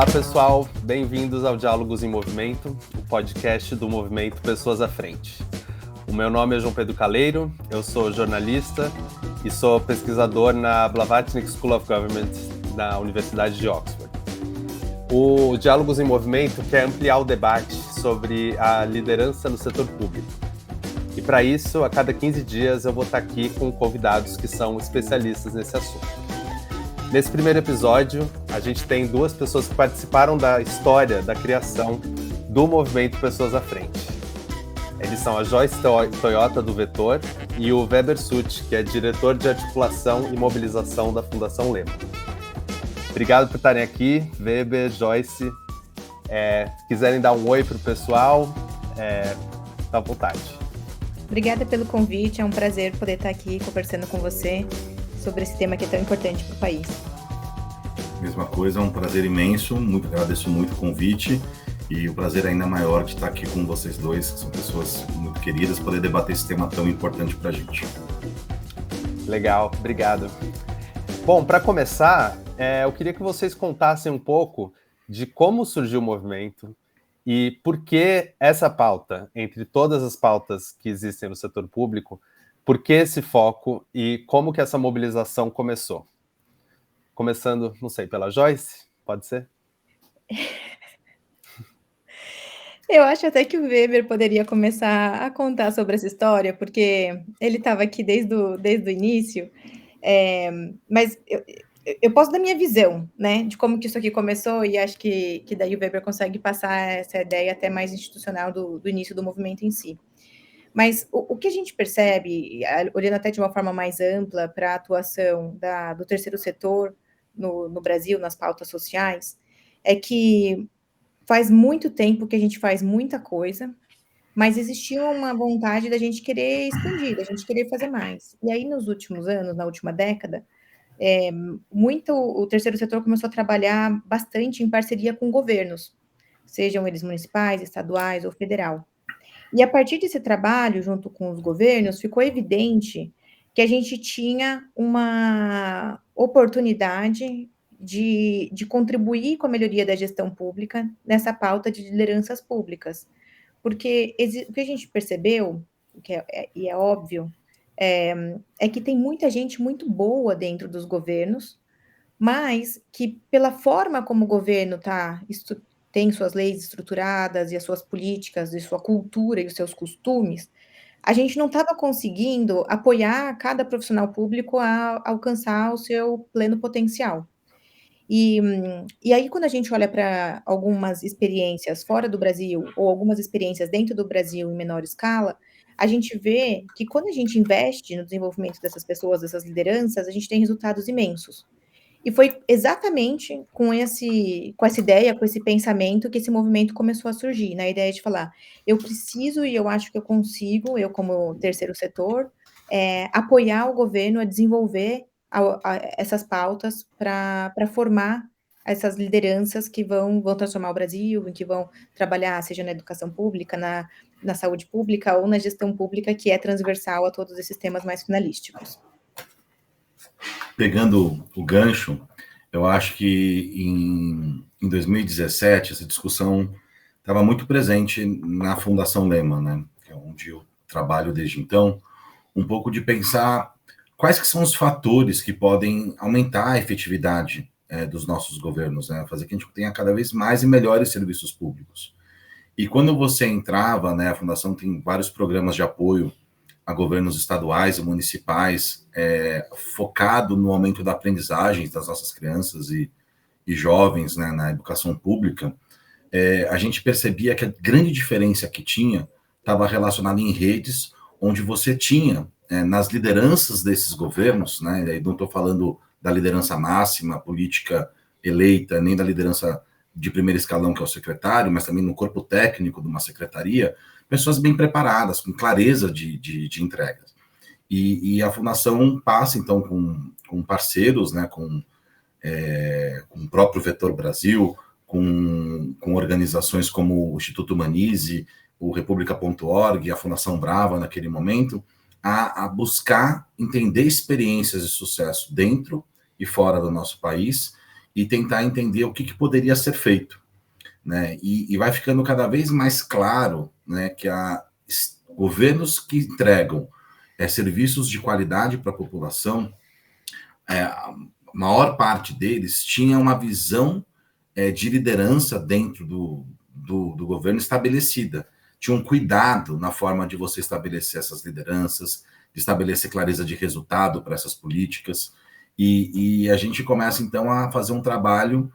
Olá, pessoal. Bem-vindos ao Diálogos em Movimento, o podcast do movimento Pessoas à Frente. O meu nome é João Pedro Caleiro, eu sou jornalista e sou pesquisador na Blavatnik School of Government na Universidade de Oxford. O Diálogos em Movimento quer ampliar o debate sobre a liderança no setor público. E para isso, a cada 15 dias eu vou estar aqui com convidados que são especialistas nesse assunto. Nesse primeiro episódio, a gente tem duas pessoas que participaram da história da criação do movimento Pessoas à Frente. Eles são a Joyce Toyota, do Vetor, e o Weber Sutt, que é diretor de articulação e mobilização da Fundação Lema. Obrigado por estarem aqui, Weber, Joyce. Se quiserem dar um oi para o pessoal, tá à vontade. Obrigada pelo convite, é um prazer poder estar aqui conversando com você sobre esse tema que é tão importante para o país. Mesma coisa, é um prazer imenso, agradeço muito o convite e o prazer ainda maior de estar aqui com vocês dois, que são pessoas muito queridas, poder debater esse tema tão importante para a gente. Legal, obrigado. Bom, para começar, eu queria que vocês contassem um pouco de como surgiu o movimento e por que essa pauta, entre todas as pautas que existem no setor público, por que esse foco e como que essa mobilização começou? Começando, não sei, pela Joyce? Pode ser? Eu acho até que o Weber poderia começar a contar sobre essa história, porque ele estava aqui desde o início, mas eu posso dar minha visão, né, de como que isso aqui começou, e acho que daí o Weber consegue passar essa ideia até mais institucional do início do movimento em si. Mas o que a gente percebe, olhando até de uma forma mais ampla para a atuação do terceiro setor no Brasil, nas pautas sociais, é que faz muito tempo que a gente faz muita coisa, mas existia uma vontade da gente querer expandir, da gente querer fazer mais. E aí, nos últimos anos, na última década, o terceiro setor começou a trabalhar bastante em parceria com governos, sejam eles municipais, estaduais ou federal. E a partir desse trabalho, junto com os governos, ficou evidente que a gente tinha uma oportunidade de contribuir com a melhoria da gestão pública nessa pauta de lideranças públicas. Porque o que a gente percebeu, e é óbvio, é que tem muita gente muito boa dentro dos governos, mas que pela forma como o governo tem suas leis estruturadas e as suas políticas, e sua cultura e os seus costumes, a gente não estava conseguindo apoiar cada profissional público a alcançar o seu pleno potencial. E aí, quando a gente olha para algumas experiências fora do Brasil, ou algumas experiências dentro do Brasil em menor escala, a gente vê que quando a gente investe no desenvolvimento dessas pessoas, dessas lideranças, a gente tem resultados imensos. E foi exatamente com essa ideia, com esse pensamento, que esse movimento começou a surgir, na ideia de falar, eu preciso e eu acho que eu consigo, eu como terceiro setor, apoiar o governo a desenvolver essas pautas para formar essas lideranças que vão transformar o Brasil, que vão trabalhar, seja na educação pública, na saúde pública ou na gestão pública, que é transversal a todos esses temas mais finalísticos. Pegando o gancho, eu acho que em 2017 essa discussão estava muito presente na Fundação Lema, né? Que é onde eu trabalho desde então, um pouco de pensar quais que são os fatores que podem aumentar a efetividade dos nossos governos, né? Fazer que a gente tenha cada vez mais e melhores serviços públicos. E quando você entrava, né, a Fundação tem vários programas de apoio a governos estaduais e municipais, focado no aumento da aprendizagem das nossas crianças e jovens, né, na educação pública, a gente percebia que a grande diferença que tinha estava relacionada em redes, onde você tinha, nas lideranças desses governos, né, e aí não estou falando da liderança máxima, política eleita, nem da liderança de primeiro escalão, que é o secretário, mas também no corpo técnico de uma secretaria, pessoas bem preparadas, com clareza de entregas. E a Fundação passa, então, com parceiros, né, com o próprio Vetor Brasil, com organizações como o Instituto Humanize, o República.org, a Fundação Brava, naquele momento, a buscar entender experiências de sucesso dentro e fora do nosso país e tentar entender o que poderia ser feito, né? E vai ficando cada vez mais claro, né, que governos que entregam serviços de qualidade para a população, a maior parte deles tinha uma visão de liderança dentro do governo estabelecida. Tinha um cuidado na forma de você estabelecer essas lideranças, de estabelecer clareza de resultado para essas políticas, e a gente começa, então, a fazer um trabalho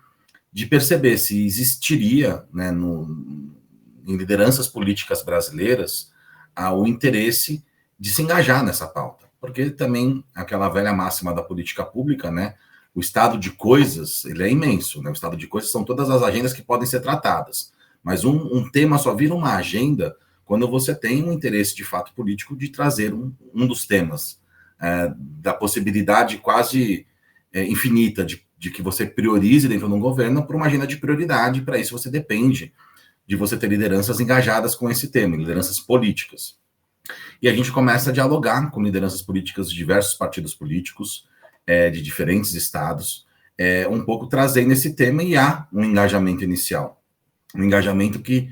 de perceber se existiria, né, em lideranças políticas brasileiras, o interesse de se engajar nessa pauta. Porque também, aquela velha máxima da política pública, né, o estado de coisas, ele é imenso, né? O estado de coisas são todas as agendas que podem ser tratadas, mas um tema só vira uma agenda quando você tem um interesse de fato político de trazer um dos temas, da possibilidade quase infinita de que você priorize dentro de um governo por uma agenda de prioridade. Para isso você depende de você ter lideranças engajadas com esse tema, lideranças políticas. E a gente começa a dialogar com lideranças políticas de diversos partidos políticos, de diferentes estados, um pouco trazendo esse tema, e há um engajamento inicial. Um engajamento que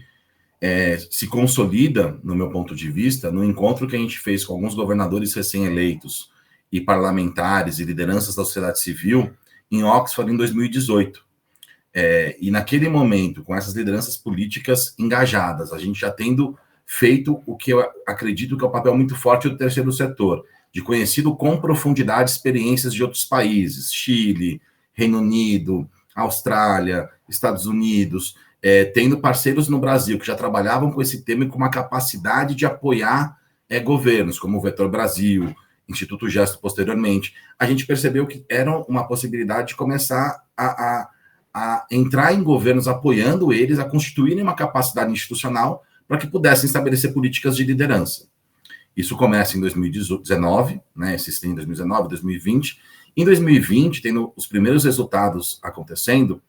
se consolida, no meu ponto de vista, no encontro que a gente fez com alguns governadores recém-eleitos e parlamentares e lideranças da sociedade civil em Oxford em 2018. E naquele momento, com essas lideranças políticas engajadas, a gente já tendo feito o que eu acredito que é um papel muito forte do terceiro setor, de conhecido com profundidade experiências de outros países, Chile, Reino Unido, Austrália, Estados Unidos, tendo parceiros no Brasil que já trabalhavam com esse tema e com uma capacidade de apoiar governos, como o Vetor Brasil, Instituto Gesto posteriormente. A gente percebeu que era uma possibilidade de começar a entrar em governos apoiando eles, a constituírem uma capacidade institucional para que pudessem estabelecer políticas de liderança. Isso começa em 2019, né, se estende em 2019, 2020. Em 2020, tendo os primeiros resultados acontecendo,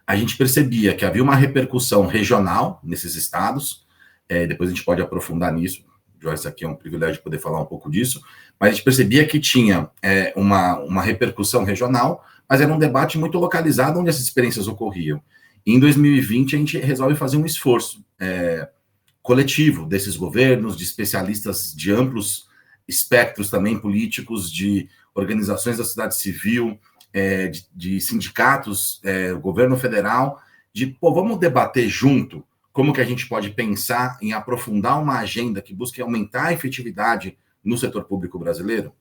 a gente percebia que havia uma repercussão regional nesses estados, depois a gente pode aprofundar nisso, Joyce, aqui é um privilégio poder falar um pouco disso, mas a gente percebia que tinha uma repercussão regional, mas era um debate muito localizado onde essas experiências ocorriam. E em 2020, a gente resolve fazer um esforço coletivo desses governos, de especialistas de amplos espectros também políticos, de organizações da sociedade civil, de sindicatos, governo federal, vamos debater junto como que a gente pode pensar em aprofundar uma agenda que busque aumentar a efetividade no setor público brasileiro.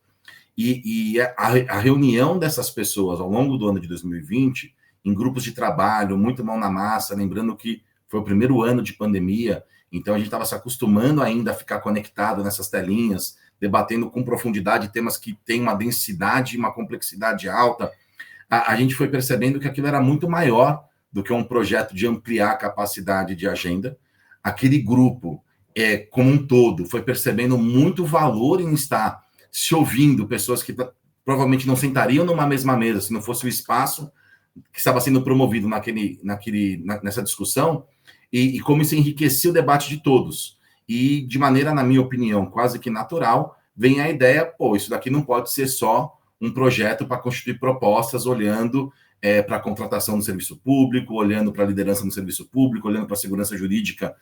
E a reunião dessas pessoas ao longo do ano de 2020, em grupos de trabalho, muito mão na massa, lembrando que foi o primeiro ano de pandemia, então a gente estava se acostumando ainda a ficar conectado nessas telinhas, debatendo com profundidade temas que têm uma densidade e uma complexidade alta. A gente foi percebendo que aquilo era muito maior do que um projeto de ampliar a capacidade de agenda. Aquele grupo, como um todo, foi percebendo muito valor em estar se ouvindo pessoas que provavelmente não sentariam numa mesma mesa se não fosse o espaço que estava sendo promovido nessa discussão, e como isso enriquecia o debate de todos. E, de maneira, na minha opinião, quase que natural, vem a ideia, isso daqui não pode ser só um projeto para constituir propostas olhando para a contratação do serviço público, olhando para a liderança no serviço público, olhando para a segurança jurídica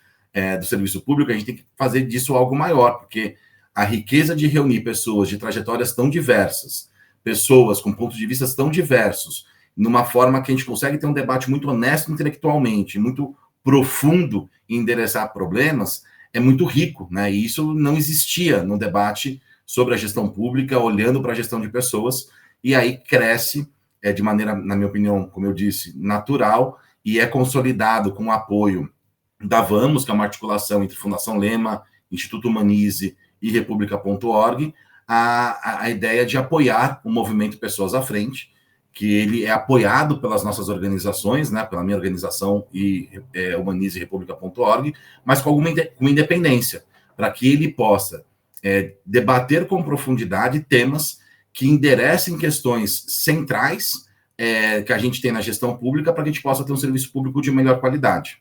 do serviço público. A gente tem que fazer disso algo maior, porque a riqueza de reunir pessoas de trajetórias tão diversas, pessoas com pontos de vista tão diversos, numa forma que a gente consegue ter um debate muito honesto intelectualmente, muito profundo em endereçar problemas, é muito rico, né? E isso não existia no debate sobre a gestão pública, olhando para a gestão de pessoas, e aí cresce de maneira, na minha opinião, como eu disse, natural, e é consolidado com o apoio da Vamos, que é uma articulação entre Fundação Lema, Instituto Humanize e República.org, a ideia de apoiar o movimento Pessoas à Frente, que ele é apoiado pelas nossas organizações, né, pela minha organização e Humanize e República.org, mas com alguma independência, para que ele possa debater com profundidade temas que enderecem questões centrais que a gente tem na gestão pública, para que a gente possa ter um serviço público de melhor qualidade.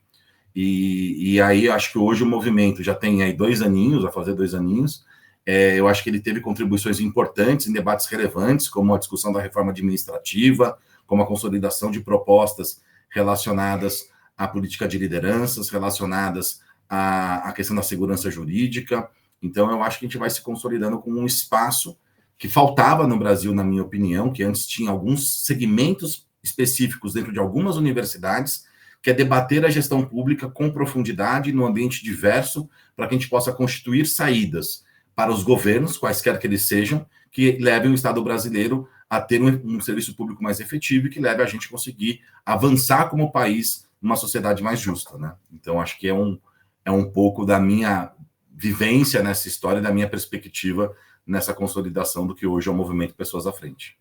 E aí, eu acho que hoje o movimento já tem aí 2 aninhos, vai fazer 2 aninhos. Eu acho que ele teve contribuições importantes em debates relevantes, como a discussão da reforma administrativa, como a consolidação de propostas relacionadas à política de lideranças, relacionadas à questão da segurança jurídica. Então, eu acho que a gente vai se consolidando com um espaço que faltava no Brasil, na minha opinião, que antes tinha alguns segmentos específicos dentro de algumas universidades, que é debater a gestão pública com profundidade, num ambiente diverso, para que a gente possa constituir saídas para os governos, quaisquer que eles sejam, que levem o Estado brasileiro a ter um serviço público mais efetivo e que leve a gente a conseguir avançar como país numa sociedade mais justa, né? Então, acho que é um pouco da minha vivência nessa história, da minha perspectiva nessa consolidação do que hoje é o movimento Pessoas à Frente.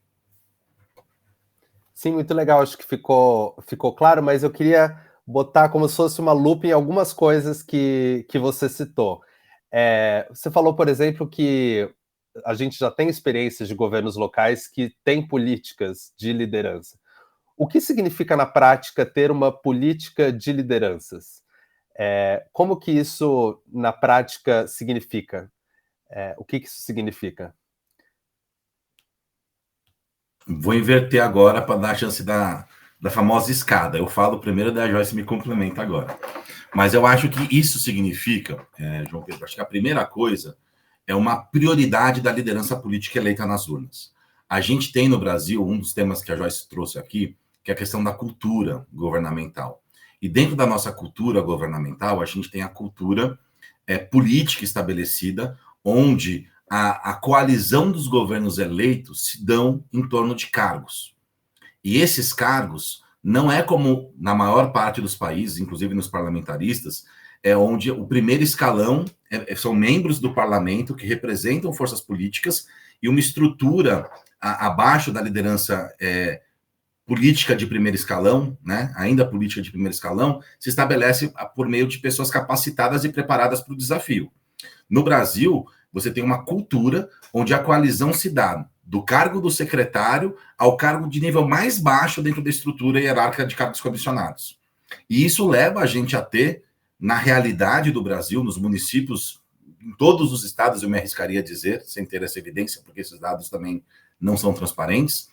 Sim, muito legal, acho que ficou claro, mas eu queria botar como se fosse uma lupa em algumas coisas que você citou. Você falou, por exemplo, que a gente já tem experiências de governos locais que têm políticas de liderança. O que significa, na prática, ter uma política de lideranças? Como que isso, na prática, significa? O que isso significa? Vou inverter agora para dar a chance da famosa escada. Eu falo primeiro, daí a Joyce me complementa agora. Mas eu acho que isso significa, João Pedro, acho que a primeira coisa é uma prioridade da liderança política eleita nas urnas. A gente tem no Brasil, um dos temas que a Joyce trouxe aqui, que é a questão da cultura governamental. E dentro da nossa cultura governamental, a gente tem a cultura política estabelecida, onde a coalizão dos governos eleitos se dão em torno de cargos. E esses cargos não é como na maior parte dos países, inclusive nos parlamentaristas, onde o primeiro escalão são membros do parlamento que representam forças políticas e uma estrutura abaixo da liderança política de primeiro escalão, né, ainda política de primeiro escalão, se estabelece por meio de pessoas capacitadas e preparadas para o desafio. No Brasil, você tem uma cultura onde a coalizão se dá do cargo do secretário ao cargo de nível mais baixo dentro da estrutura hierárquica de cargos comissionados. E isso leva a gente a ter, na realidade do Brasil, nos municípios, em todos os estados, eu me arriscaria a dizer, sem ter essa evidência, porque esses dados também não são transparentes,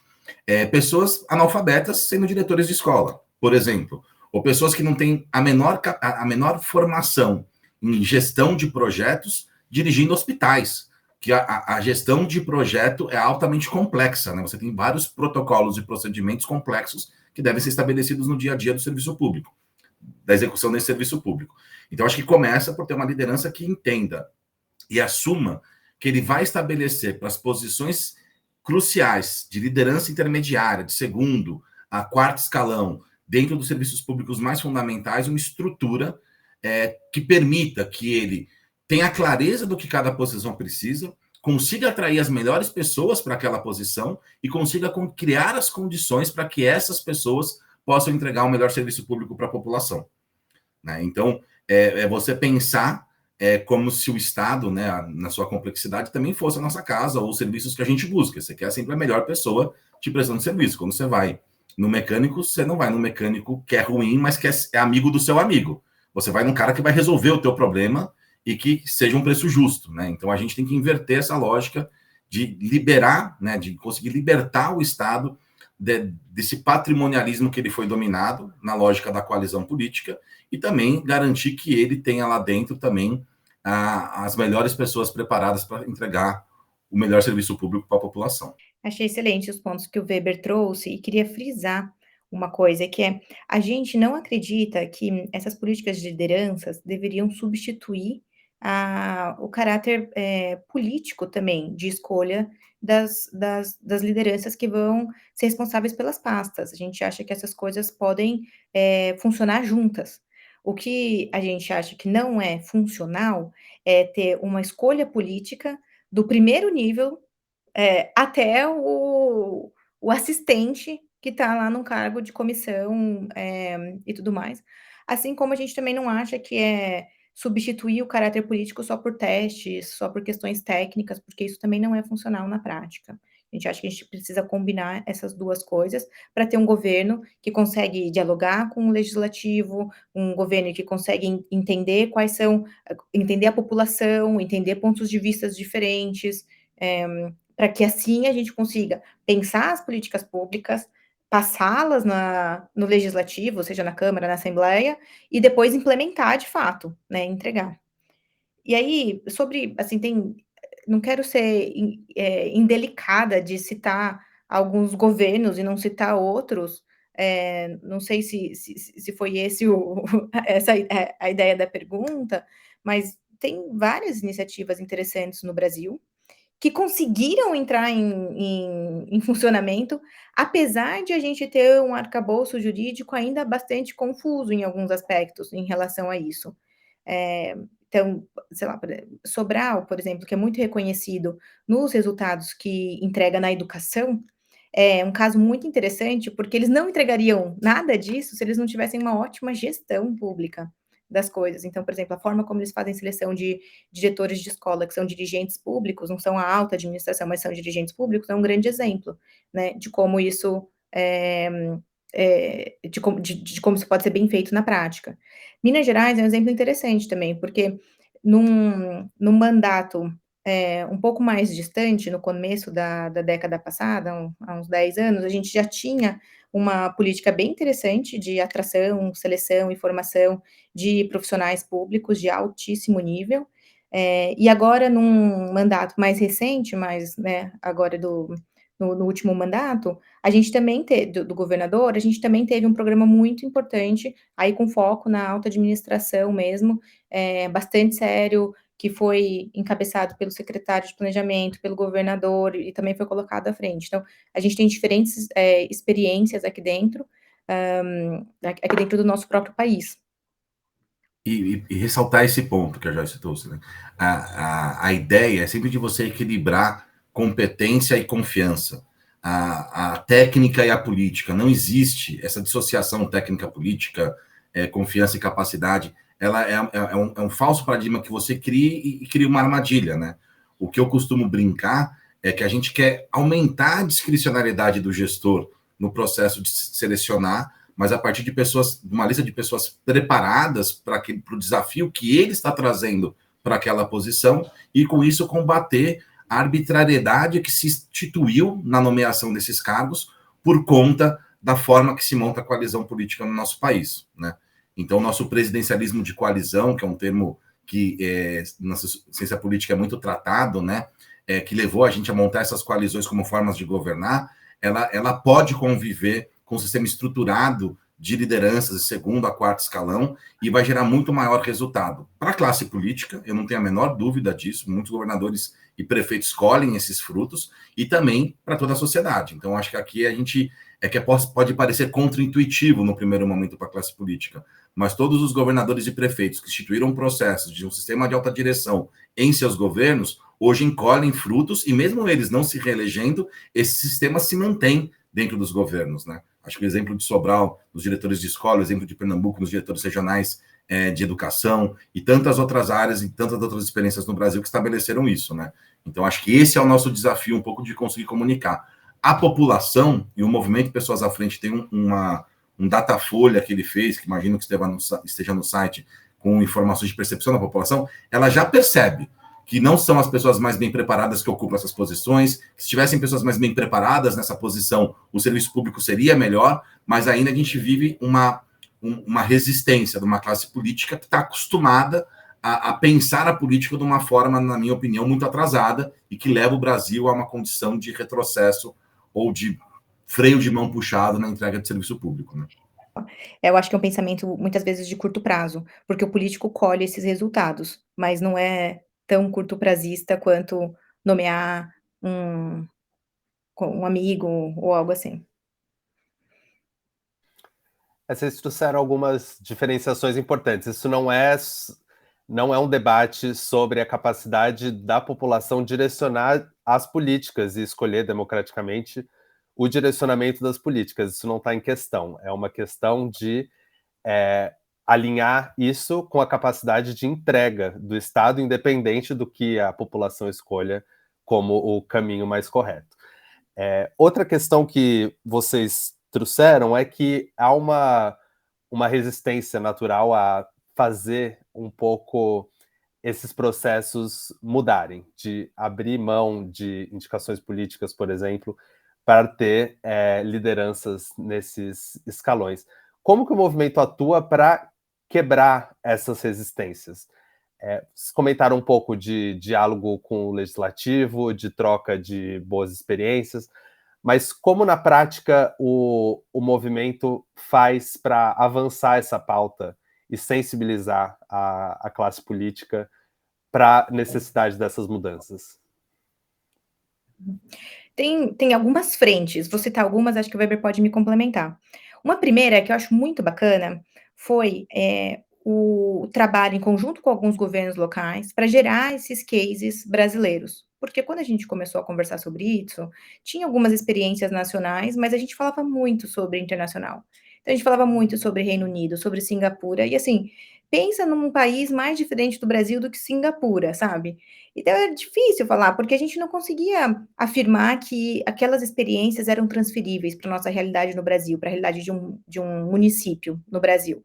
pessoas analfabetas sendo diretores de escola, por exemplo, ou pessoas que não têm a menor formação em gestão de projetos dirigindo hospitais, que a gestão de projeto é altamente complexa, né? Você tem vários protocolos e procedimentos complexos que devem ser estabelecidos no dia a dia do serviço público, da execução desse serviço público. Então, acho que começa por ter uma liderança que entenda e assuma que ele vai estabelecer para as posições cruciais de liderança intermediária, de segundo a quarto escalão, dentro dos serviços públicos mais fundamentais, uma estrutura que permita que ele tenha clareza do que cada posição precisa, consiga atrair as melhores pessoas para aquela posição e consiga criar as condições para que essas pessoas possam entregar o melhor serviço público para a população. Né? Então, você pensar como se o Estado, né, na sua complexidade, também fosse a nossa casa ou os serviços que a gente busca. Você quer sempre a melhor pessoa te prestando serviço. Quando você vai no mecânico, você não vai no mecânico que é ruim, mas que é amigo do seu amigo. Você vai num cara que vai resolver o teu problema e que seja um preço justo, né? Então, a gente tem que inverter essa lógica de liberar, né, de conseguir libertar o Estado desse patrimonialismo que ele foi dominado na lógica da coalizão política e também garantir que ele tenha lá dentro também as melhores pessoas preparadas para entregar o melhor serviço público para a população. Achei excelente os pontos que o Weber trouxe e queria frisar uma coisa, que é, a gente não acredita que essas políticas de lideranças deveriam substituir o caráter político também de escolha das lideranças que vão ser responsáveis pelas pastas. A gente acha que essas coisas podem funcionar juntas. O que a gente acha que não é funcional é ter uma escolha política do primeiro nível até o assistente que está lá no cargo de comissão, e tudo mais. Assim como a gente também não acha que é substituir o caráter político só por testes, só por questões técnicas, porque isso também não é funcional na prática. A gente acha que a gente precisa combinar essas duas coisas para ter um governo que consegue dialogar com o legislativo, um governo que consegue entender entender a população, entender pontos de vistas diferentes, para que assim a gente consiga pensar as políticas públicas, passá-las no legislativo, seja na Câmara, na Assembleia, e depois implementar de fato, né, entregar. E aí, sobre, assim, não quero ser indelicada de citar alguns governos e não citar outros, não sei se foi esse essa a ideia da pergunta, mas tem várias iniciativas interessantes no Brasil, que conseguiram entrar em funcionamento, apesar de a gente ter um arcabouço jurídico ainda bastante confuso em alguns aspectos em relação a isso. Então, sei lá, Sobral, por exemplo, que é muito reconhecido nos resultados que entrega na educação, é um caso muito interessante, porque eles não entregariam nada disso se eles não tivessem uma ótima gestão pública das coisas. Então, por exemplo, a forma como eles fazem seleção de diretores de escola, que são dirigentes públicos, não são a alta administração, mas são dirigentes públicos, é um grande exemplo, né, de como isso de como isso pode ser bem feito na prática. Minas Gerais é um exemplo interessante também, porque num mandato um pouco mais distante, no começo da década passada, há uns 10 anos, a gente já tinha uma política bem interessante de atração, seleção e formação de profissionais públicos de altíssimo nível. E agora, num mandato mais recente, mais, né, agora no último mandato, a gente também teve, do governador, a gente também teve um programa muito importante, aí com foco na alta administração mesmo, bastante sério, que foi encabeçado pelo secretário de planejamento, pelo governador, e também foi colocado à frente. Então, a gente tem diferentes experiências aqui dentro do nosso próprio país. E ressaltar esse ponto que a Joyce trouxe, né? A ideia é sempre de você equilibrar competência e confiança, a técnica e a política. Não existe essa dissociação técnica-política, confiança e capacidade. Ela é um falso paradigma que você cria e cria uma armadilha, né? O que eu costumo brincar é que a gente quer aumentar a discricionariedade do gestor no processo de selecionar, mas a partir de pessoas, de uma lista de pessoas preparadas para o desafio que ele está trazendo para aquela posição, e com isso combater a arbitrariedade que se instituiu na nomeação desses cargos por conta da forma que se monta a coalizão política no nosso país, né? Então, nosso presidencialismo de coalizão, que é um termo que na ciência política é muito tratado, né? Que levou a gente a montar essas coalizões como formas de governar, ela pode conviver com um sistema estruturado de lideranças de segundo a quarto escalão e vai gerar muito maior resultado. Para a classe política, eu não tenho a menor dúvida disso, muitos governadores e prefeitos colhem esses frutos, e também para toda a sociedade. Então, acho que aqui a gente pode parecer contraintuitivo no primeiro momento para a classe política, mas todos os governadores e prefeitos que instituíram processos de um sistema de alta direção em seus governos, hoje colhem frutos, e mesmo eles não se reelegendo, esse sistema se mantém dentro dos governos, né? Acho que o exemplo de Sobral, nos diretores de escola, o exemplo de Pernambuco, nos diretores regionais de educação, e tantas outras áreas e tantas outras experiências no Brasil que estabeleceram isso, né? Então, acho que esse é o nosso desafio, um pouco de conseguir comunicar. A população e o movimento Pessoas à Frente tem um datafolha que ele fez, que imagino que esteja no site, com informações de percepção da população, ela já percebe que não são as pessoas mais bem preparadas que ocupam essas posições, que se tivessem pessoas mais bem preparadas nessa posição, o serviço público seria melhor, mas ainda a gente vive uma resistência de uma classe política que está acostumada a pensar a política de uma forma, na minha opinião, muito atrasada, e que leva o Brasil a uma condição de retrocesso ou de freio de mão puxado na entrega de serviço público, né? Eu acho que é um pensamento, muitas vezes, de curto prazo, porque o político colhe esses resultados, mas não é tão curto prazista quanto nomear um um amigo ou algo assim. Vocês trouxeram algumas diferenciações importantes. Isso não é um debate sobre a capacidade da população direcionar as políticas e escolher democraticamente o direcionamento das políticas. Isso não está em questão. É uma questão de alinhar isso com a capacidade de entrega do Estado, independente do que a população escolha como o caminho mais correto. Outra questão que vocês trouxeram é que há uma resistência natural a fazer um pouco esses processos mudarem, de abrir mão de indicações políticas, por exemplo, para ter lideranças nesses escalões. Como que o movimento atua para quebrar essas resistências? Vocês comentaram um pouco de diálogo com o legislativo, de troca de boas experiências, mas como na prática o movimento faz para avançar essa pauta e sensibilizar a classe política para a necessidade dessas mudanças? Tem algumas frentes, vou citar algumas, acho que o Weber pode me complementar. Uma primeira, que eu acho muito bacana, foi o trabalho em conjunto com alguns governos locais para gerar esses cases brasileiros. Porque quando a gente começou a conversar sobre isso, tinha algumas experiências nacionais, mas a gente falava muito sobre internacional. Então, a gente falava muito sobre Reino Unido, sobre Singapura, e assim, pensa num país mais diferente do Brasil do que Singapura, sabe? Então é difícil falar, porque a gente não conseguia afirmar que aquelas experiências eram transferíveis para a nossa realidade no Brasil, para a realidade de um município no Brasil.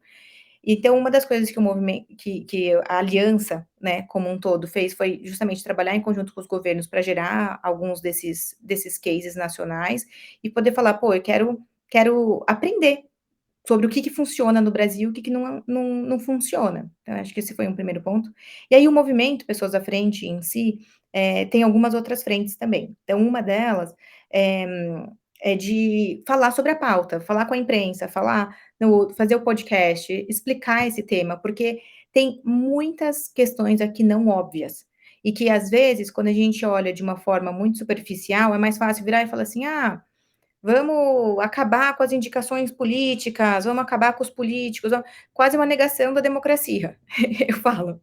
Então, uma das coisas que o movimento, que a aliança, né, como um todo fez, foi justamente trabalhar em conjunto com os governos para gerar alguns desses cases nacionais e poder falar, pô, eu quero aprender sobre o que funciona no Brasil, o que não funciona. Então, acho que esse foi um primeiro ponto. E aí o movimento Pessoas à Frente em si, tem algumas outras frentes também. Então, uma delas é de falar sobre a pauta, falar com a imprensa, fazer o podcast, explicar esse tema, porque tem muitas questões aqui não óbvias. E que, às vezes, quando a gente olha de uma forma muito superficial, é mais fácil virar e falar assim: ah, vamos acabar com as indicações políticas, vamos acabar com os políticos, quase uma negação da democracia, eu falo.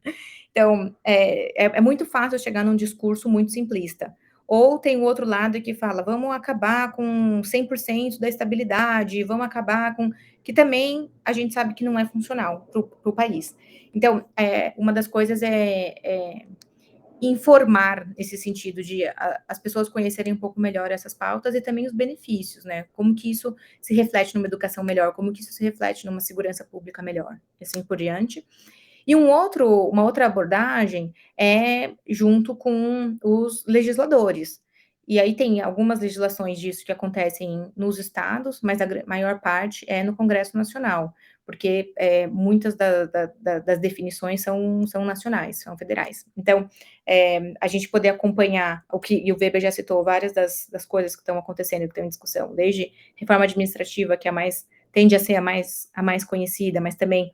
Então, é muito fácil chegar num discurso muito simplista. Ou tem o outro lado que fala, vamos acabar com 100% da estabilidade, vamos acabar com... Que também a gente sabe que não é funcional para o país. Então, uma das coisas é informar nesse sentido de as pessoas conhecerem um pouco melhor essas pautas e também os benefícios, né? Como que isso se reflete numa educação melhor, como que isso se reflete numa segurança pública melhor, e assim por diante. E uma outra abordagem é junto com os legisladores. E aí tem algumas legislações disso que acontecem nos estados, mas a maior parte é no Congresso Nacional, porque muitas das definições são nacionais, são federais. Então, a gente poder acompanhar e o Weber já citou várias das coisas que estão acontecendo, que estão em discussão, desde reforma administrativa, que tende a ser a mais conhecida, mas também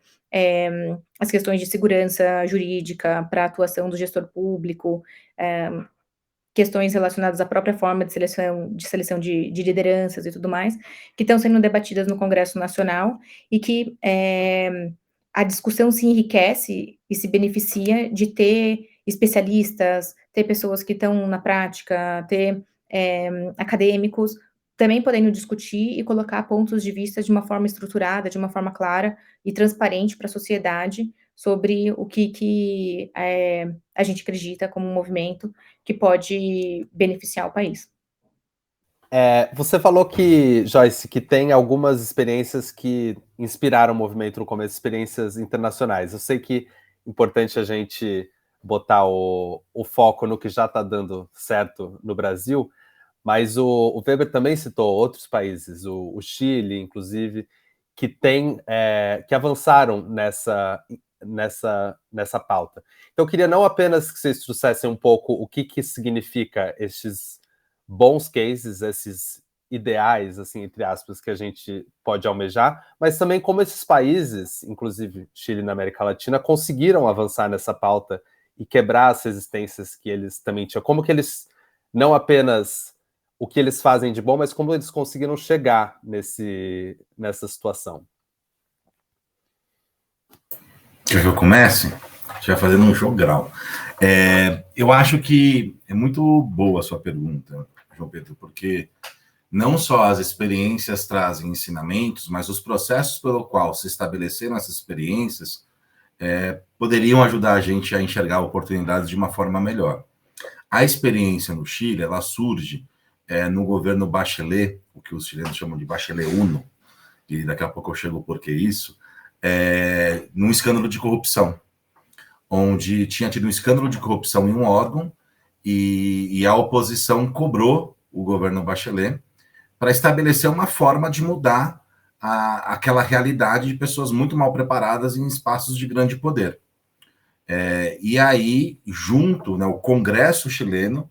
as questões de segurança jurídica para a atuação do gestor público, questões relacionadas à própria forma de seleção de lideranças e tudo mais, que estão sendo debatidas no Congresso Nacional e que a discussão se enriquece e se beneficia de ter especialistas, ter pessoas que estão na prática, ter acadêmicos, também podendo discutir e colocar pontos de vista de uma forma estruturada, de uma forma clara e transparente para a sociedade sobre o que a gente acredita como um movimento que pode beneficiar o país. Você falou que, Joyce, que tem algumas experiências que inspiraram o movimento no começo, experiências internacionais. Eu sei que é importante a gente botar o foco no que já está dando certo no Brasil, mas o Weber também citou outros países, o Chile, inclusive, que avançaram nessa pauta. Então, eu queria não apenas que vocês trouxessem um pouco o que significa estes bons cases, esses ideais, assim, entre aspas, que a gente pode almejar, mas também como esses países, inclusive Chile na América Latina, conseguiram avançar nessa pauta e quebrar as resistências que eles também tinham. Como que eles, não apenas o que eles fazem de bom, mas como eles conseguiram chegar nessa situação. Quer que eu comece? Já fazendo um jogral. Eu acho que é muito boa a sua pergunta, João Pedro, porque não só as experiências trazem ensinamentos, mas os processos pelo qual se estabeleceram essas experiências poderiam ajudar a gente a enxergar oportunidades de uma forma melhor. A experiência no Chile, ela surge no governo Bachelet, o que os chilenos chamam de Bachelet 1, e daqui a pouco eu chego por que isso, num escândalo de corrupção, onde tinha tido um escândalo de corrupção em um órgão e a oposição cobrou o governo Bachelet para estabelecer uma forma de mudar aquela realidade de pessoas muito mal preparadas em espaços de grande poder. E aí, junto, né, o Congresso chileno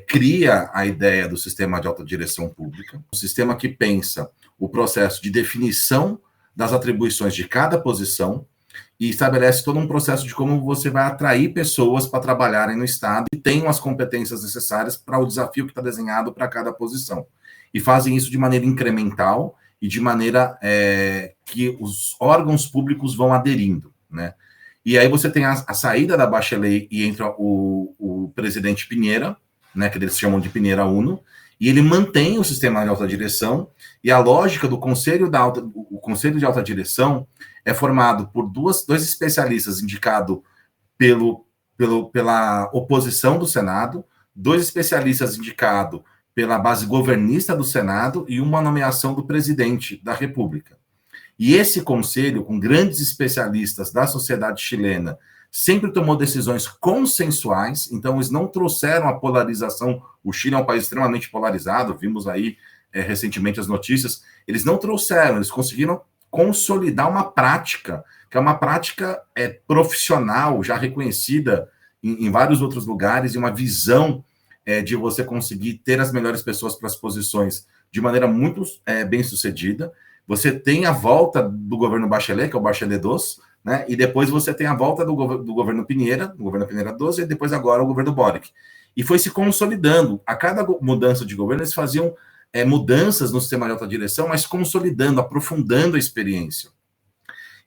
cria a ideia do sistema de autodireção pública, um sistema que pensa o processo de definição das atribuições de cada posição e estabelece todo um processo de como você vai atrair pessoas para trabalharem no Estado e tenham as competências necessárias para o desafio que está desenhado para cada posição. E fazem isso de maneira incremental e de maneira que os órgãos públicos vão aderindo, né? E aí você tem a saída da Bachelet e entra o presidente Piñera, né, que eles chamam de Piñera Uno, e ele mantém o sistema de alta direção, e a lógica do Conselho de Alta Direção é formado por dois especialistas indicados pela oposição do Senado, 2 especialistas indicados pela base governista do Senado e uma nomeação do presidente da República. E esse conselho, com grandes especialistas da sociedade chilena, sempre tomou decisões consensuais, então eles não trouxeram a polarização. O Chile é um país extremamente polarizado, vimos aí recentemente as notícias. Eles não trouxeram, eles conseguiram consolidar uma prática, que é uma prática profissional, já reconhecida em vários outros lugares, e uma visão de você conseguir ter as melhores pessoas para as posições de maneira muito bem sucedida. Você tem a volta do governo Bachelet, que é o Bachelet II, né? E depois você tem a volta do governo Piñera, o governo Piñera II, e depois agora o governo Boric. E foi se consolidando. A cada mudança de governo, eles faziam mudanças no sistema de alta direção, mas consolidando, aprofundando a experiência.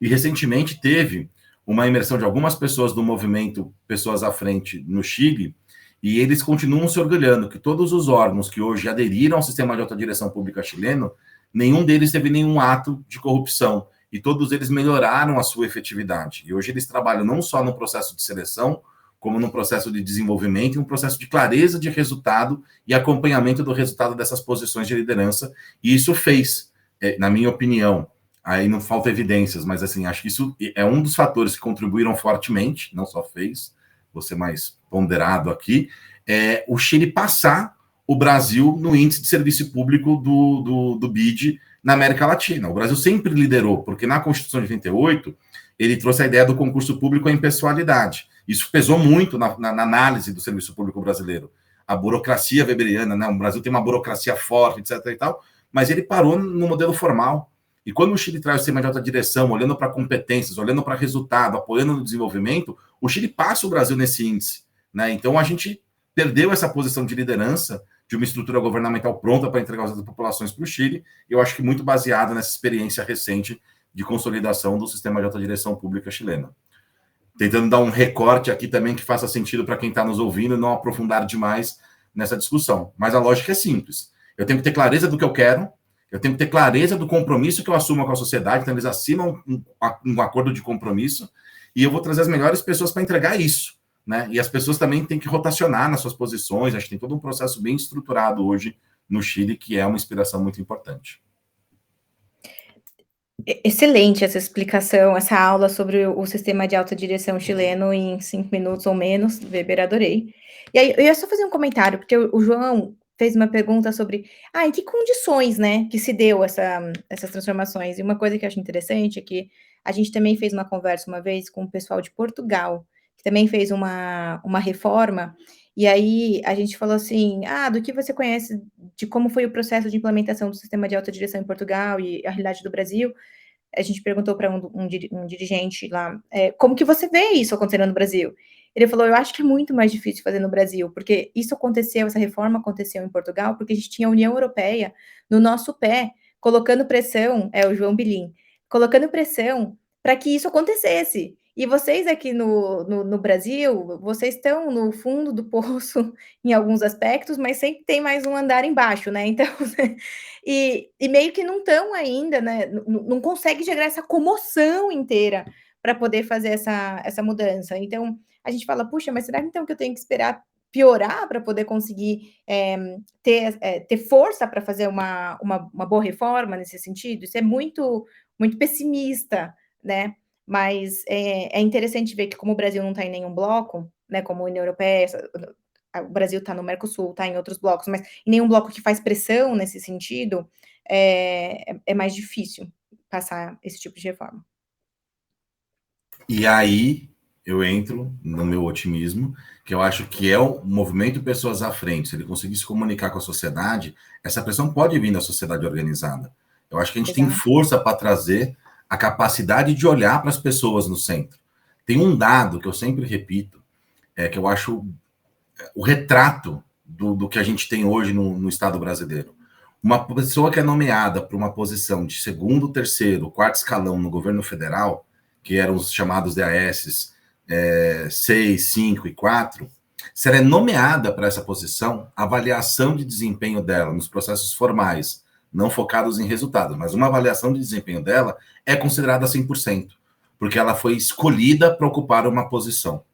E recentemente teve uma imersão de algumas pessoas do movimento Pessoas à Frente no Chile, e eles continuam se orgulhando que todos os órgãos que hoje aderiram ao sistema de alta direção pública chileno, nenhum deles teve nenhum ato de corrupção, e todos eles melhoraram a sua efetividade. E hoje eles trabalham não só no processo de seleção, como no processo de desenvolvimento e um processo de clareza de resultado e acompanhamento do resultado dessas posições de liderança. E isso fez, na minha opinião, aí não falta evidências, mas assim, acho que isso é um dos fatores que contribuíram fortemente, não só fez, vou ser mais ponderado aqui, o Chile passar o Brasil no índice de serviço público do BID na América Latina. O Brasil sempre liderou, porque na Constituição de 88, ele trouxe a ideia do concurso público à impessoalidade. Isso pesou muito na análise do serviço público brasileiro. A burocracia weberiana, né? O Brasil tem uma burocracia forte, etc. e tal, mas ele parou no modelo formal. E quando o Chile traz o sistema de alta direção, olhando para competências, olhando para resultado, apoiando no desenvolvimento, o Chile passa o Brasil nesse índice, né? Então a gente perdeu essa posição de liderança de uma estrutura governamental pronta para entregar as populações para o Chile, e eu acho que muito baseado nessa experiência recente de consolidação do sistema de alta direção pública chilena. Tentando dar um recorte aqui também que faça sentido para quem está nos ouvindo e não aprofundar demais nessa discussão. Mas a lógica é simples. Eu tenho que ter clareza do que eu quero, eu tenho que ter clareza do compromisso que eu assumo com a sociedade, então eles assinam um acordo de compromisso, e eu vou trazer as melhores pessoas para entregar isso, né? E as pessoas também têm que rotacionar nas suas posições. Acho que tem todo um processo bem estruturado hoje no Chile, que é uma inspiração muito importante. Excelente essa explicação, essa aula sobre o sistema de autodireção chileno em 5 minutos ou menos. Weber, adorei. E aí, eu ia só fazer um comentário, porque o João fez uma pergunta sobre em que condições, né, que se deu essas transformações. E uma coisa que eu acho interessante é que a gente também fez uma conversa uma vez com o pessoal de Portugal, que também fez uma reforma, e aí a gente falou assim, do que você conhece de como foi o processo de implementação do sistema de autodireção em Portugal e a realidade do Brasil. A gente perguntou para um dirigente lá, como que você vê isso acontecendo no Brasil? Ele falou, eu acho que é muito mais difícil fazer no Brasil, porque isso aconteceu, essa reforma aconteceu em Portugal, porque a gente tinha a União Europeia no nosso pé, colocando pressão, o João Bilim, colocando pressão para que isso acontecesse. E vocês aqui no Brasil, vocês estão no fundo do poço em alguns aspectos, mas sempre tem mais um andar embaixo, né? Então, e meio que não estão ainda, né? Não consegue gerar essa comoção inteira para poder fazer essa mudança. Então, a gente fala, puxa, mas será então que eu tenho que esperar piorar para poder conseguir ter força para fazer uma boa reforma nesse sentido? Isso é muito, muito pessimista, né? Mas é interessante ver que como o Brasil não está em nenhum bloco, né, como a União Europeia, o Brasil está no Mercosul, está em outros blocos, mas em nenhum bloco que faz pressão nesse sentido, é mais difícil passar esse tipo de reforma. E aí eu entro no meu otimismo, que eu acho que é o movimento Pessoas à Frente. Se ele conseguir se comunicar com a sociedade, essa pressão pode vir da sociedade organizada. Eu acho que a gente tem força para trazer a capacidade de olhar para as pessoas no centro. Tem um dado que eu sempre repito, que eu acho o retrato do que a gente tem hoje no Estado brasileiro. Uma pessoa que é nomeada para uma posição de segundo, terceiro, quarto escalão no governo federal, que eram os chamados DAS 6, 5 e 4, se ela é nomeada para essa posição, a avaliação de desempenho dela nos processos formais, não focados em resultados, mas uma avaliação de desempenho dela é considerada 100%, porque ela foi escolhida para ocupar uma posição.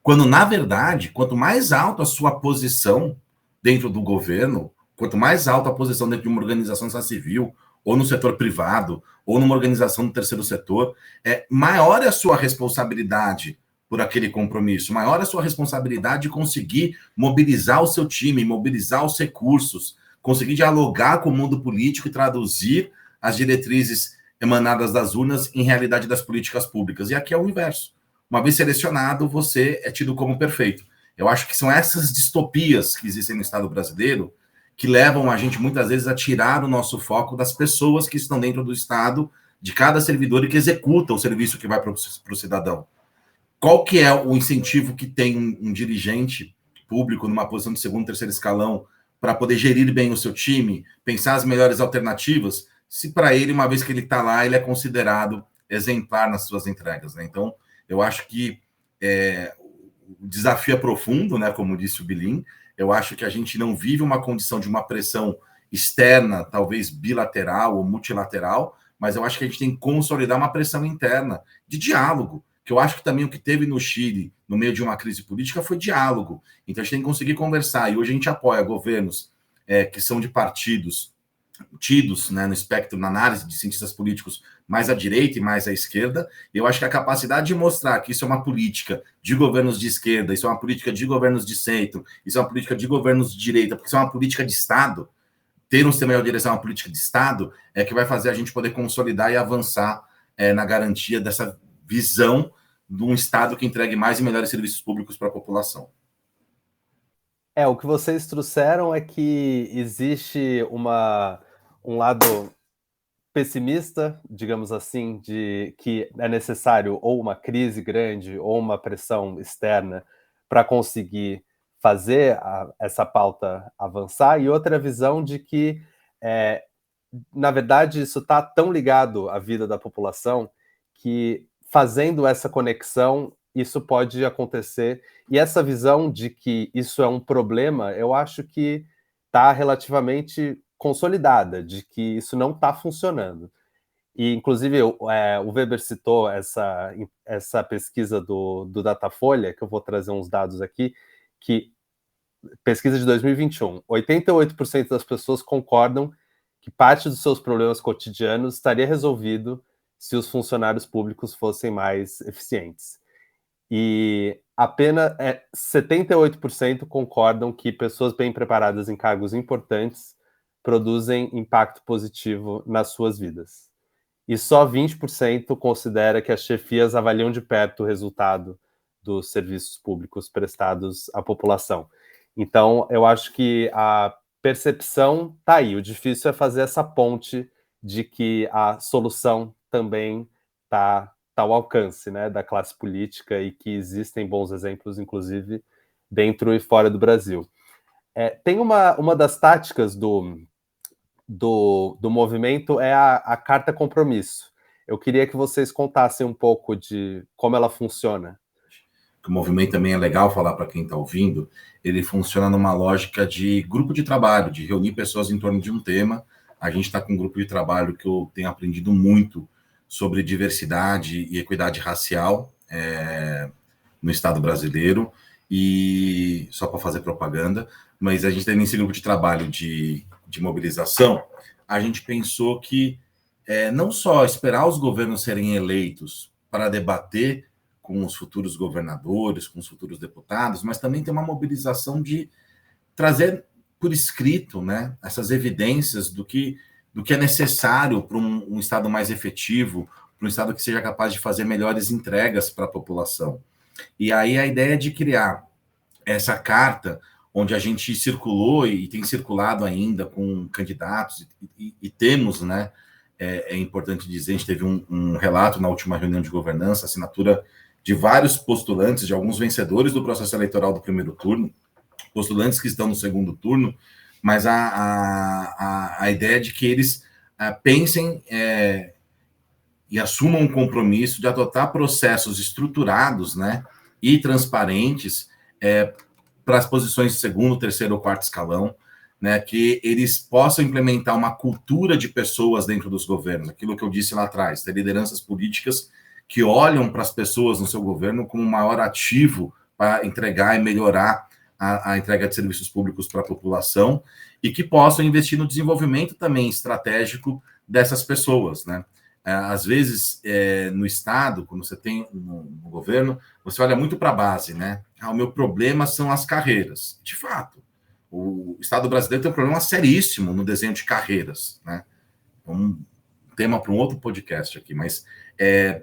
Quando, na verdade, quanto mais alta a sua posição dentro do governo, quanto mais alta a posição dentro de uma organização civil, ou no setor privado, ou numa organização do terceiro setor, maior é a sua responsabilidade por aquele compromisso, maior é a sua responsabilidade de conseguir mobilizar o seu time, mobilizar os recursos, conseguir dialogar com o mundo político e traduzir as diretrizes emanadas das urnas em realidade das políticas públicas. E aqui é o inverso. Uma vez selecionado, você é tido como perfeito. Eu acho que são essas distopias que existem no Estado brasileiro que levam a gente, muitas vezes, a tirar o nosso foco das pessoas que estão dentro do Estado, de cada servidor e que executa o serviço que vai para o cidadão. Qual que é o incentivo que tem um dirigente público numa posição de segundo, terceiro escalão para poder gerir bem o seu time, pensar as melhores alternativas, se para ele, uma vez que ele está lá, ele é considerado exemplar nas suas entregas, né? Então, eu acho que o desafio é profundo, né? Como disse o Bilim. Eu acho que a gente não vive uma condição de uma pressão externa, talvez bilateral ou multilateral, mas eu acho que a gente tem que consolidar uma pressão interna de diálogo, que eu acho que também o que teve no Chile, no meio de uma crise política, foi diálogo. Então a gente tem que conseguir conversar, e hoje a gente apoia governos que são de partidos tidos, né, no espectro, na análise de cientistas políticos mais à direita e mais à esquerda. Eu acho que a capacidade de mostrar que isso é uma política de governos de esquerda, isso é uma política de governos de centro, isso é uma política de governos de direita, porque isso é uma política de Estado, ter um sistema de direção, uma política de Estado, é que vai fazer a gente poder consolidar e avançar na garantia dessa visão de um Estado que entregue mais e melhores serviços públicos para a população. O que vocês trouxeram é que existe um lado pessimista, digamos assim, de que é necessário ou uma crise grande ou uma pressão externa para conseguir fazer essa pauta avançar, e outra visão de que, na verdade, isso está tão ligado à vida da população que, fazendo essa conexão, isso pode acontecer. E essa visão de que isso é um problema, eu acho que está relativamente consolidada, de que isso não está funcionando. E, inclusive, o Weber citou essa pesquisa do Datafolha, que eu vou trazer uns dados aqui, que pesquisa de 2021, 88% das pessoas concordam que parte dos seus problemas cotidianos estaria resolvido se os funcionários públicos fossem mais eficientes. E apenas 78% concordam que pessoas bem preparadas em cargos importantes produzem impacto positivo nas suas vidas. E só 20% considera que as chefias avaliam de perto o resultado dos serviços públicos prestados à população. Então, eu acho que a percepção está aí. O difícil é fazer essa ponte de que a solução também está ao alcance, né, da classe política, e que existem bons exemplos, inclusive, dentro e fora do Brasil. Tem uma das táticas do movimento é a carta compromisso. Eu queria que vocês contassem um pouco de como ela funciona. O movimento também é legal falar para quem está ouvindo, ele funciona numa lógica de grupo de trabalho, de reunir pessoas em torno de um tema. A gente está com um grupo de trabalho que eu tenho aprendido muito sobre diversidade e equidade racial no Estado brasileiro, e só para fazer propaganda, mas a gente tem nesse grupo de trabalho de mobilização, a gente pensou que não só esperar os governos serem eleitos para debater com os futuros governadores, com os futuros deputados, mas também tem uma mobilização de trazer por escrito, né, essas evidências do que é necessário para um Estado mais efetivo, para um Estado que seja capaz de fazer melhores entregas para a população. E aí a ideia de criar essa carta, onde a gente circulou e tem circulado ainda com candidatos, e temos, né, é importante dizer, a gente teve um relato na última reunião de governança, assinatura de vários postulantes, de alguns vencedores do processo eleitoral do primeiro turno, postulantes que estão no segundo turno, mas a ideia de que eles pensem e assumam um compromisso de adotar processos estruturados, né, e transparentes para as posições de segundo, terceiro ou quarto escalão, né, que eles possam implementar uma cultura de pessoas dentro dos governos, aquilo que eu disse lá atrás, ter lideranças políticas que olham para as pessoas no seu governo como um maior ativo para entregar e melhorar a entrega de serviços públicos para a população e que possam investir no desenvolvimento também estratégico dessas pessoas, né? Às vezes, no Estado, quando você tem no governo, você olha muito para a base, né? O meu problema são as carreiras. De fato, o Estado brasileiro tem um problema seríssimo no desenho de carreiras, né? Um tema para um outro podcast aqui, mas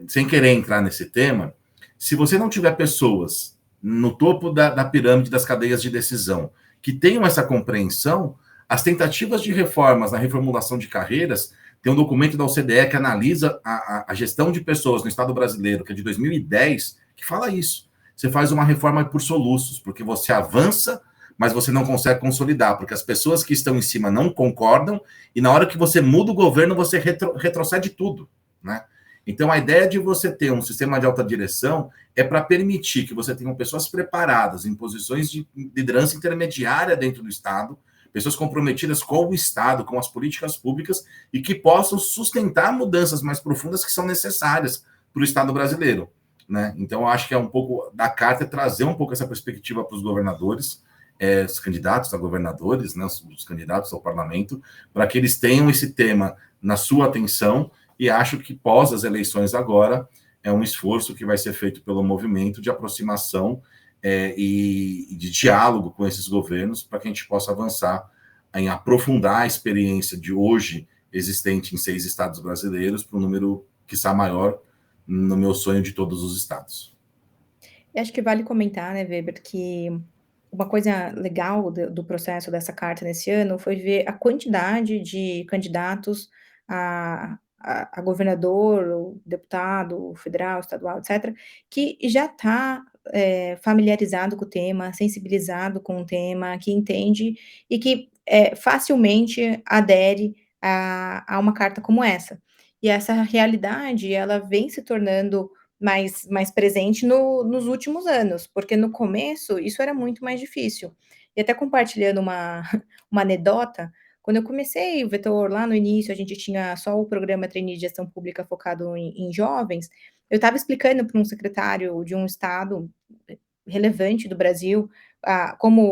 sem querer entrar nesse tema, se você não tiver pessoas no topo da pirâmide das cadeias de decisão que tenham essa compreensão, as tentativas de reformas na reformulação de carreiras. Tem um documento da OCDE que analisa a gestão de pessoas no Estado brasileiro, que é de 2010, que fala isso. Você faz uma reforma por soluços, porque você avança, mas você não consegue consolidar, porque as pessoas que estão em cima não concordam, e na hora que você muda o governo, você retrocede tudo, né? Então, a ideia de você ter um sistema de alta direção é para permitir que você tenha pessoas preparadas em posições de liderança intermediária dentro do Estado, pessoas comprometidas com o Estado, com as políticas públicas e que possam sustentar mudanças mais profundas que são necessárias para o Estado brasileiro, né? Então, eu acho que é um pouco da carta trazer um pouco essa perspectiva para os governadores, os candidatos a governadores, né, os candidatos ao parlamento, para que eles tenham esse tema na sua atenção e acho que pós as eleições agora é um esforço que vai ser feito pelo movimento de aproximação e de diálogo com esses governos para que a gente possa avançar em aprofundar a experiência de hoje existente em 6 estados brasileiros para um número, quiçá, maior no meu sonho de todos os estados. Eu acho que vale comentar, né, Weber, que uma coisa legal do processo dessa carta nesse ano foi ver a quantidade de candidatos a governador, ou deputado federal, estadual, etc., que já está familiarizado com o tema, sensibilizado com o tema, que entende e que facilmente adere a uma carta como essa. E essa realidade, ela vem se tornando mais presente nos últimos anos, porque no começo isso era muito mais difícil. E até compartilhando uma anedota, quando eu comecei o Vetor lá no início, a gente tinha só o programa Trainee de Gestão Pública focado em jovens, eu estava explicando para um secretário de um estado relevante do Brasil, como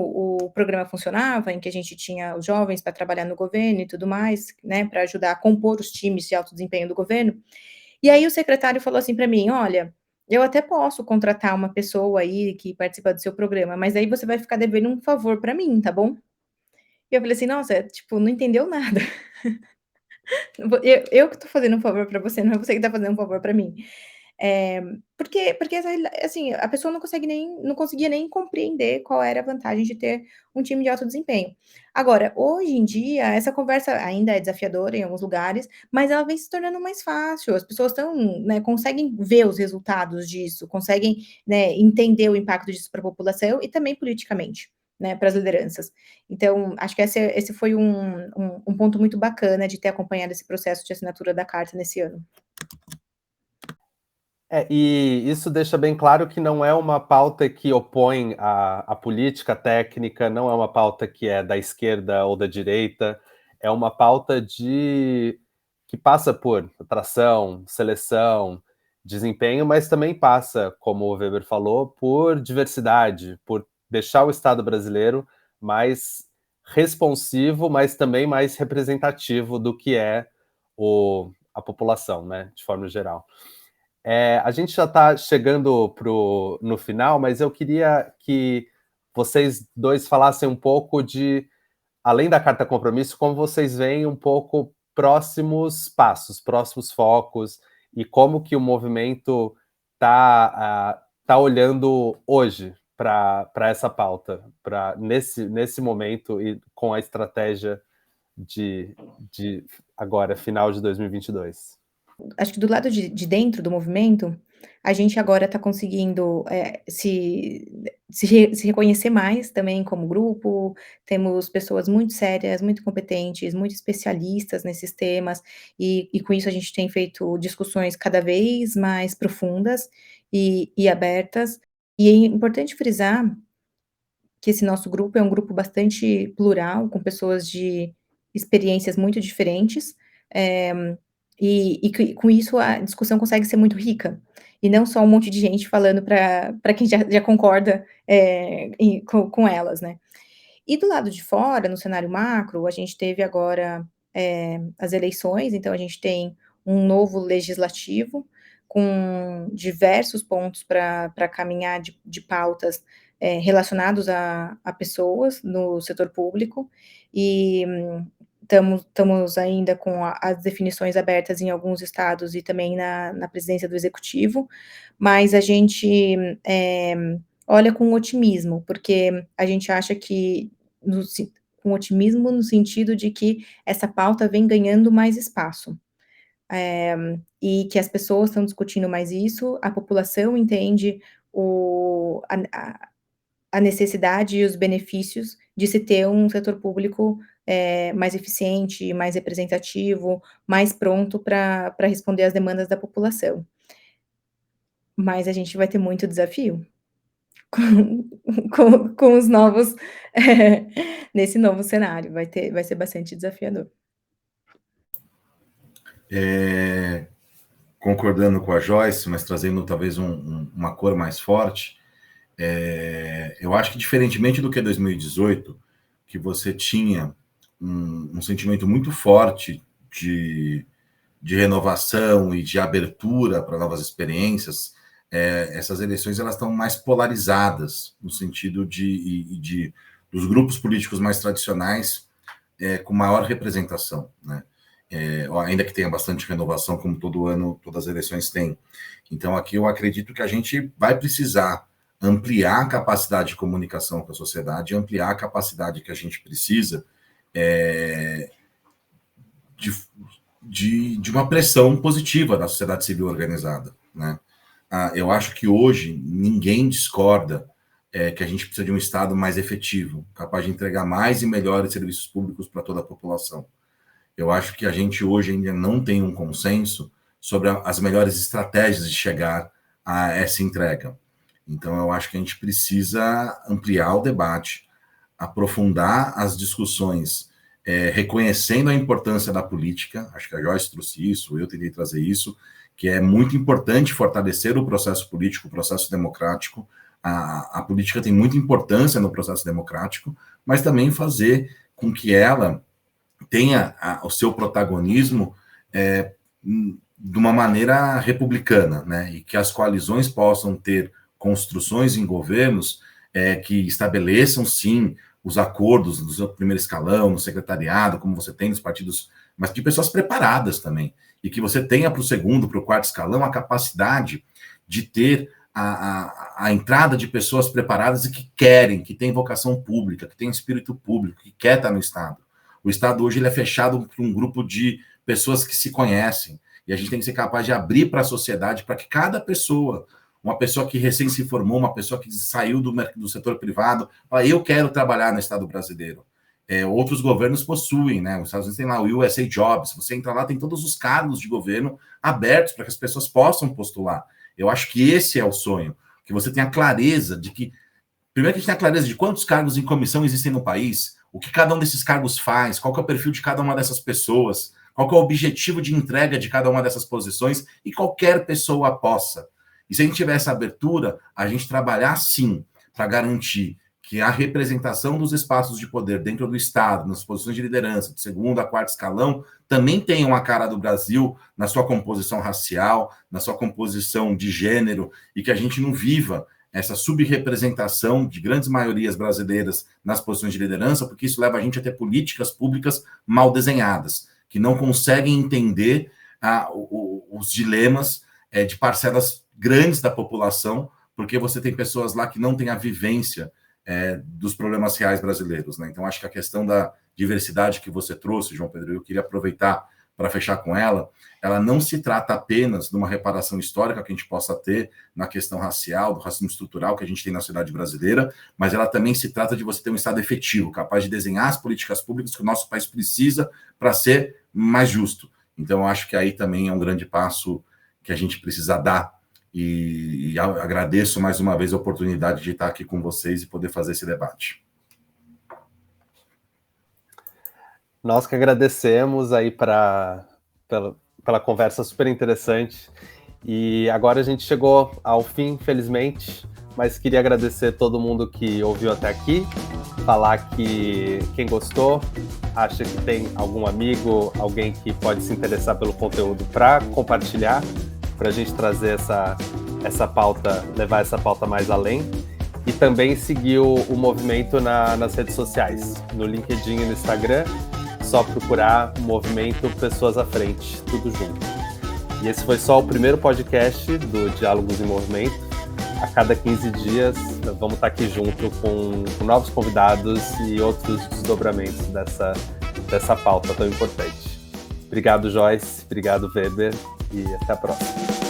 o programa funcionava, em que a gente tinha os jovens para trabalhar no governo e tudo mais, né, para ajudar a compor os times de alto desempenho do governo. E aí o secretário falou assim para mim: "Olha, eu até posso contratar uma pessoa aí que participa do seu programa, mas aí você vai ficar devendo um favor para mim, tá bom?". E eu falei assim: "Nossa, tipo, não entendeu nada. Eu que tô fazendo um favor para você, não é você que tá fazendo um favor para mim". Eh, porque essa assim, a pessoa não conseguia nem compreender qual era a vantagem de ter um time de alto desempenho. Agora, hoje em dia, essa conversa ainda é desafiadora em alguns lugares, mas ela vem se tornando mais fácil, as pessoas estão, né, conseguem ver os resultados disso, conseguem, né, entender o impacto disso para a população e também politicamente, né, para as lideranças. Então, acho que esse foi um ponto muito bacana de ter acompanhado esse processo de assinatura da carta nesse ano. E isso deixa bem claro que não é uma pauta que opõe a política técnica, não é uma pauta que é da esquerda ou da direita, é uma pauta que passa por atração, seleção, desempenho, mas também passa, como o Weber falou, por diversidade, por deixar o Estado brasileiro mais responsivo, mas também mais representativo do que é a população, né, de forma geral. A gente já está chegando no final, mas eu queria que vocês dois falassem um pouco de, além da Carta Compromisso, como vocês veem um pouco próximos passos, próximos focos, e como que o movimento tá olhando hoje para essa pauta, nesse momento e com a estratégia de agora, final de 2022. Acho que do lado de dentro do movimento, a gente agora está conseguindo se reconhecer mais também como grupo. Temos pessoas muito sérias, muito competentes, muito especialistas nesses temas, e com isso a gente tem feito discussões cada vez mais profundas e abertas. E é importante frisar que esse nosso grupo é um grupo bastante plural, com pessoas de experiências muito diferentes, e que com isso a discussão consegue ser muito rica, e não só um monte de gente falando para quem já concorda, com elas, né. E do lado de fora, no cenário macro, a gente teve agora, as eleições, então a gente tem um novo legislativo, com diversos pontos para caminhar de pautas, relacionados a pessoas no setor público, e estamos ainda com as definições abertas em alguns estados e também na presidência do executivo, mas a gente, olha com otimismo, porque a gente acha que com otimismo no sentido de que essa pauta vem ganhando mais espaço, e que as pessoas estão discutindo mais isso, a população entende a necessidade e os benefícios de se ter um setor público, mais eficiente, mais representativo, mais pronto para responder às demandas da população. Mas a gente vai ter muito desafio com os novos, nesse novo cenário, vai ser bastante desafiador. Concordando com a Joyce, mas trazendo talvez uma cor mais forte, eu acho que diferentemente do que 2018, que você tinha um sentimento muito forte de renovação e de abertura para novas experiências, essas eleições elas estão mais polarizadas, no sentido dos grupos políticos mais tradicionais com maior representação, né? Ainda que tenha bastante renovação, como todo ano, todas as eleições têm. Então, aqui eu acredito que a gente vai precisar ampliar a capacidade de comunicação com a sociedade, ampliar a capacidade que a gente precisa de uma pressão positiva da sociedade civil organizada, né? Eu acho que hoje ninguém discorda que a gente precisa de um Estado mais efetivo, capaz de entregar mais e melhores serviços públicos para toda a população. Eu acho que a gente hoje ainda não tem um consenso sobre as melhores estratégias de chegar a essa entrega. Então, eu acho que a gente precisa ampliar o debate, aprofundar as discussões, reconhecendo a importância da política. Acho que a Joyce trouxe isso, eu tentei trazer isso, que é muito importante fortalecer o processo político, o processo democrático. A política tem muita importância no processo democrático, mas também fazer com que ela tenha o seu protagonismo de uma maneira republicana, né? E que as coalizões possam ter construções em governos que estabeleçam, sim, os acordos no seu primeiro escalão, no secretariado, como você tem nos partidos, mas de pessoas preparadas também. E que você tenha para o segundo, para o quarto escalão, a capacidade de ter a entrada de pessoas preparadas e que querem, que têm vocação pública, que têm espírito público, que quer estar no Estado. O Estado hoje ele é fechado por um grupo de pessoas que se conhecem, e a gente tem que ser capaz de abrir para a sociedade, para que cada pessoa, uma pessoa que recém se formou, uma pessoa que saiu do setor privado, fala, eu quero trabalhar no Estado brasileiro. Outros governos possuem, né? Os Estados Unidos tem lá o USA Jobs, você entra lá, tem todos os cargos de governo abertos para que as pessoas possam postular. Eu acho que esse é o sonho, que você tenha clareza de que, primeiro que a gente tenha clareza de quantos cargos em comissão existem no país, o que cada um desses cargos faz, qual que é o perfil de cada uma dessas pessoas, qual que é o objetivo de entrega de cada uma dessas posições, e qualquer pessoa possa. E se a gente tiver essa abertura, a gente trabalhar sim para garantir que a representação dos espaços de poder dentro do Estado, nas posições de liderança, de segundo a quarto escalão, também tenham a cara do Brasil na sua composição racial, na sua composição de gênero, e que a gente não viva essa subrepresentação de grandes maiorias brasileiras nas posições de liderança, porque isso leva a gente a ter políticas públicas mal desenhadas, que não conseguem entender os dilemas de parcelas grandes da população, porque você tem pessoas lá que não têm a vivência dos problemas reais brasileiros, né? Então, acho que a questão da diversidade que você trouxe, João Pedro, eu queria aproveitar para fechar com ela não se trata apenas de uma reparação histórica que a gente possa ter na questão racial, do racismo estrutural que a gente tem na sociedade brasileira, mas ela também se trata de você ter um Estado efetivo, capaz de desenhar as políticas públicas que o nosso país precisa para ser mais justo. Então, eu acho que aí também é um grande passo que a gente precisa dar. E agradeço mais uma vez a oportunidade de estar aqui com vocês e poder fazer esse debate. Nós que agradecemos aí pela conversa super interessante. E agora a gente chegou ao fim, infelizmente, mas queria agradecer todo mundo que ouviu até aqui, falar que quem gostou, acha que tem algum amigo, alguém que pode se interessar pelo conteúdo para compartilhar, para a gente trazer essa pauta, levar essa pauta mais além, e também seguir o movimento nas redes sociais, no LinkedIn e no Instagram, só procurar o movimento Pessoas à Frente, tudo junto. E esse foi só o primeiro podcast do Diálogos em Movimento. A cada 15 dias vamos estar aqui junto com novos convidados e outros desdobramentos dessa pauta tão importante. Obrigado, Joyce, obrigado, Weber, e até a próxima.